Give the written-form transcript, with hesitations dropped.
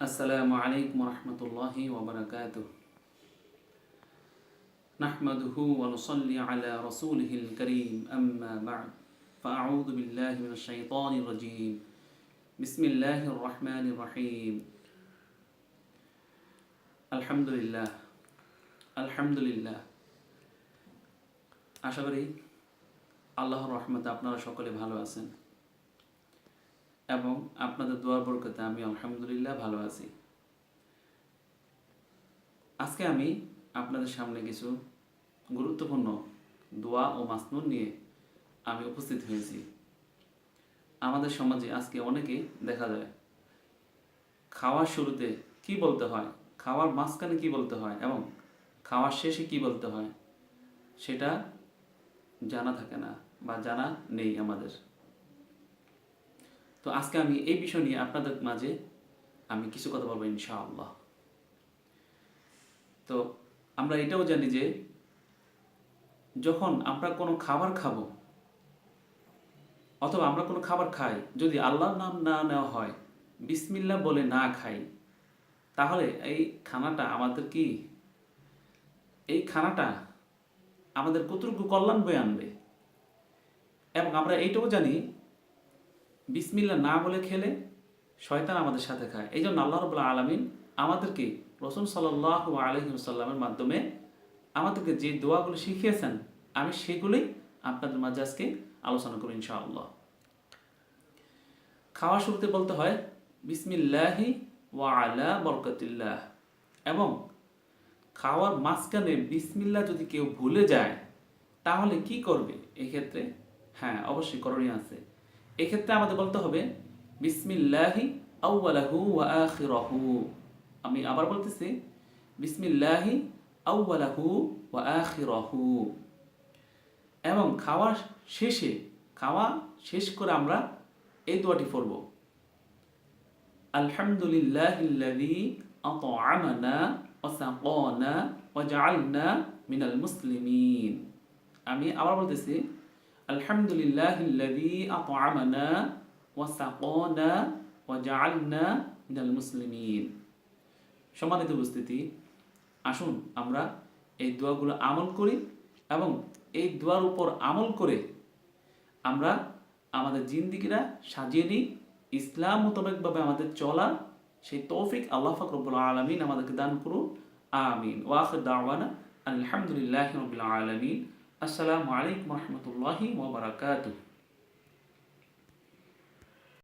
আসসালামু আলাইকুম রহমতুল্লাহি ওয়া বারাকাতুহু নাহমাদুহু ওয়া নুসাল্লি আলা রাসূলিহিল কারীম আম্মা বা'দ ফাআউযু বিল্লাহি মিনাশ শাইতানির রাজীম বিসমিল্লাহির রহমানির রহিম আলহামদুলিল্লাহ আলহামদুলিল্লাহ। আশা করি আল্লাহর রহমতে আপনারা সকলে ভালো আছেন এবং আপনাদের দোয়ার বরকতে আমি আলহামদুলিল্লাহ ভালো আছি। আজকে আমি আপনাদের সামনে কিছু গুরুত্বপূর্ণ দোয়া ও মাসনুন নিয়ে আমি উপস্থিত হয়েছি। আমাদের সমাজে আজকে অনেকে দেখা যায় খাওয়ার শুরুতে কি বলতে হয়, খাওয়ার মাঝখানে কি বলতে হয় এবং খাওয়ার শেষে কি বলতে হয় সেটা জানা থাকে না বা জানা নেই আমাদের। তো আজকে আমি এই বিষয় নিয়ে আপনাদের মাঝে আমি কিছু কথা বলবো ইনশাআল্লাহ। তো আমরা এটাও জানি যে যখন আমরা কোনো খাবার খাবো অথবা আমরা কোনো খাবার খাই, যদি আল্লাহর নাম না নেওয়া হয়, বিসমিল্লাহ বলে না খাই, তাহলে এই খানাটা আমাদের কতটুকু কল্যাণ বয়ে আনবে। এবং আমরা এইটাও জানি বিসমিল্লাহ না বলে খেলে শয়তান আমাদের সাথে খায়। এই জন্য আল্লাহ রাব্বুল আলামিন আমাদেরকে রাসূল সাল্লাল্লাহু আলাইহি ওয়াসাল্লামের মাধ্যমে আমাদেরকে যে দোয়াগুলো শিখিয়েছেন আমি সেগুলোই আপনাদের মাঝে আজকে আলোচনা করব ইনশাআল্লাহ। খাওয়ার শুরুতে বলতে হয় বিসমিল্লাহি ওয়া আলা বরকাতিল্লাহ, এবং খাওয়ার মাঝখানে বিসমিল্লাহ যদি কেউ ভুলে যায় তাহলে কি করবে? এক্ষেত্রে অবশ্যই করণীয় আছে। এক্ষেত্রে আমাদের বলতে হবে বিসমিল্লাহি আউওয়ালাহু ওয়া আখিরাহু। আমি আবার বলতেছি বিসমিল্লাহি আউওয়ালাহু ওয়া আখিরাহু। এবং খাওয়া শেষ করে আমরা এই দোয়াটি পড়ব, আলহামদুলিল্লাহিল্লাযী আত'আমানা ওয়া সাকানা ওয়া জাআলনা মিনাল মুসলিমিন। আমি আবার বলতেছি আলহামদুলিল্লাহিল্লাযী আত'আমানা ওয়া সাকানা ওয়া জাআলনা মিনাল মুসলিমিন। সম্মানিত উপস্থিতি, আসুন আমরা এই দোয়াগুলো আমল করি এবং এই দোয়ার উপর আমল করে আমরা আমাদের জিন্দেগিটা সাজিয়ে নিই ইসলাম মোতাবেকভাবে আমাদের চলার সেই তৌফিক আল্লাহ পাক রব্বুল আলামিন আমাদেরকে দান করুন। আমিন। ওয়া আখির দাওয়ানা আলহামদুলিল্লাহি রাব্বিল আলামিন। আসসালামু আলাইকুম ওয়া রাহমাতুল্লাহি ওয়া বারাকাতুহু।